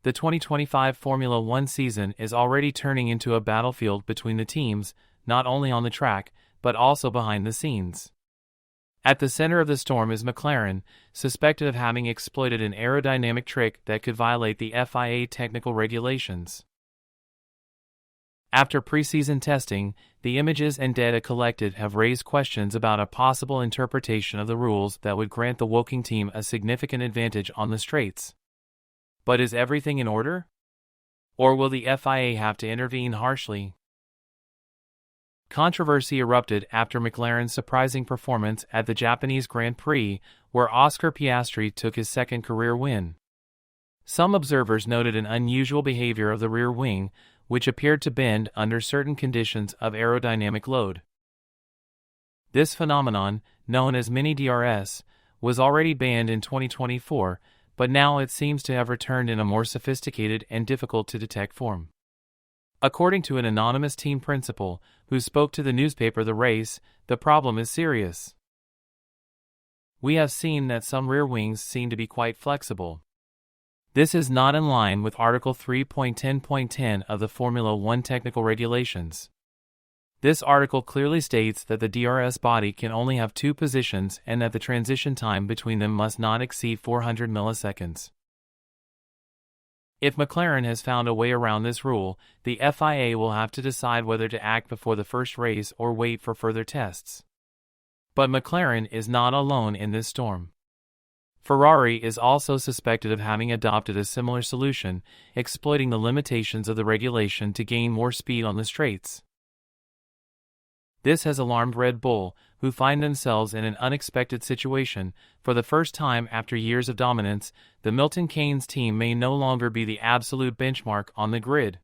the 2025 Formula One season is already turning into a battlefield between the teams, not only on the track, but also behind the scenes. At the center of the storm is McLaren, suspected of having exploited an aerodynamic trick that could violate the FIA technical regulations. After preseason testing, the images and data collected have raised questions about a possible interpretation of the rules that would grant the Woking team a significant advantage on the straights. But is everything in order? Or will the FIA have to intervene harshly? Controversy erupted after McLaren's surprising performance at the Japanese Grand Prix, where Oscar Piastri took his second career win. Some observers noted an unusual behavior of the rear wing, which appeared to bend under certain conditions of aerodynamic load. This phenomenon, known as mini DRS, was already banned in 2024, but now it seems to have returned in a more sophisticated and difficult-to-detect form. According to an anonymous team principal who spoke to the newspaper The Race, the problem is serious. We have seen that some rear wings seem to be quite flexible. This is not in line with Article 3.10.10 of the Formula One technical regulations. This article clearly states that the DRS body can only have two positions and that the transition time between them must not exceed 400 milliseconds. If McLaren has found a way around this rule, the FIA will have to decide whether to act before the first race or wait for further tests. But McLaren is not alone in this storm. Ferrari is also suspected of having adopted a similar solution, exploiting the limitations of the regulation to gain more speed on the straights. This has alarmed Red Bull, who find themselves in an unexpected situation. For the first time after years of dominance, the Milton Keynes team may no longer be the absolute benchmark on the grid.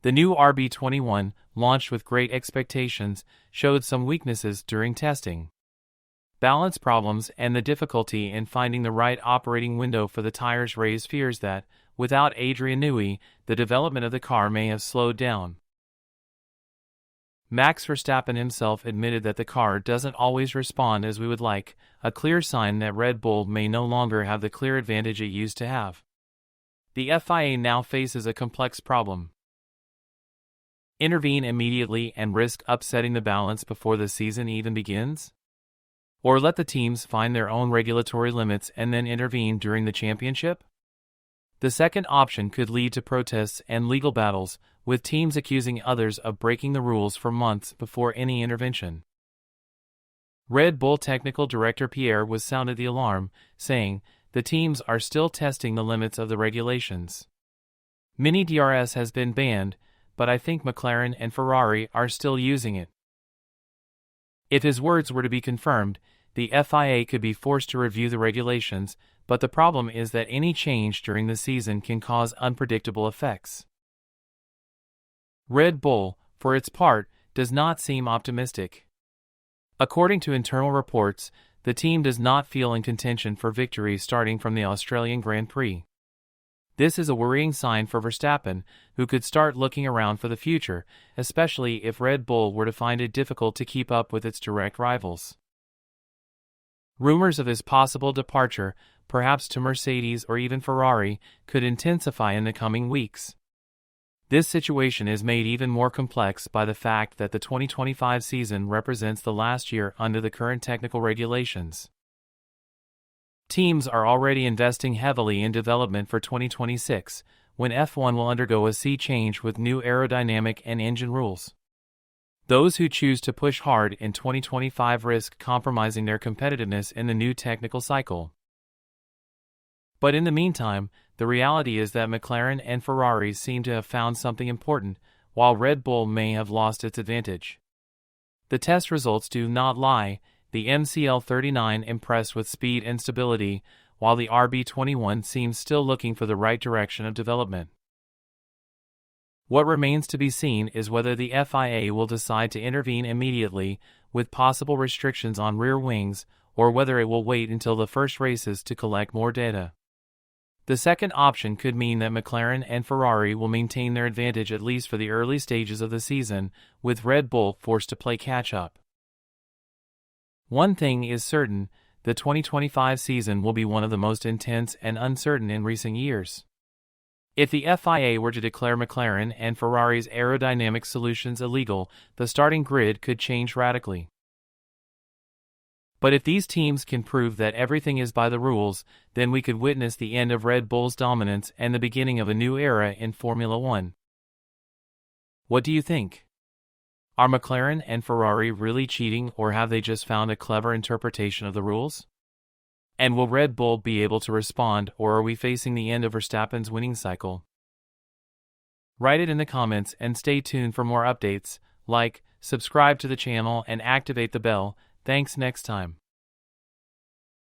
The new RB21, launched with great expectations, showed some weaknesses during testing. Balance problems and the difficulty in finding the right operating window for the tires raised fears that, without Adrian Newey, the development of the car may have slowed down. Max Verstappen himself admitted that the car doesn't always respond as we would like, a clear sign that Red Bull may no longer have the clear advantage it used to have. The FIA now faces a complex problem. Intervene immediately and risk upsetting the balance before the season even begins? Or let the teams find their own regulatory limits and then intervene during the championship? The second option could lead to protests and legal battles, with teams accusing others of breaking the rules for months before any intervention. Red Bull Technical Director Pierre was sounded the alarm, saying, "The teams are still testing the limits of the regulations. Mini DRS has been banned, but I think McLaren and Ferrari are still using it." If his words were to be confirmed, the FIA could be forced to review the regulations, but the problem is that any change during the season can cause unpredictable effects. Red Bull, for its part, does not seem optimistic. According to internal reports, the team does not feel in contention for victory starting from the Australian Grand Prix. This is a worrying sign for Verstappen, who could start looking around for the future, especially if Red Bull were to find it difficult to keep up with its direct rivals. Rumors of his possible departure, perhaps to Mercedes or even Ferrari, could intensify in the coming weeks. This situation is made even more complex by the fact that the 2025 season represents the last year under the current technical regulations. Teams are already investing heavily in development for 2026, when F1 will undergo a sea change with new aerodynamic and engine rules. Those who choose to push hard in 2025 risk compromising their competitiveness in the new technical cycle. But in the meantime, the reality is that McLaren and Ferrari seem to have found something important, while Red Bull may have lost its advantage. The test results do not lie. The MCL39 impressed with speed and stability, while the RB21 seems still looking for the right direction of development. What remains to be seen is whether the FIA will decide to intervene immediately, with possible restrictions on rear wings, or whether it will wait until the first races to collect more data. The second option could mean that McLaren and Ferrari will maintain their advantage at least for the early stages of the season, with Red Bull forced to play catch-up. One thing is certain, the 2025 season will be one of the most intense and uncertain in recent years. If the FIA were to declare McLaren and Ferrari's aerodynamic solutions illegal, the starting grid could change radically. But if these teams can prove that everything is by the rules, then we could witness the end of Red Bull's dominance and the beginning of a new era in Formula One. What do you think? Are McLaren and Ferrari really cheating, or have they just found a clever interpretation of the rules? And will Red Bull be able to respond, or are we facing the end of Verstappen's winning cycle? Write it in the comments and stay tuned for more updates. Like, subscribe to the channel and activate the bell. Thanks next time.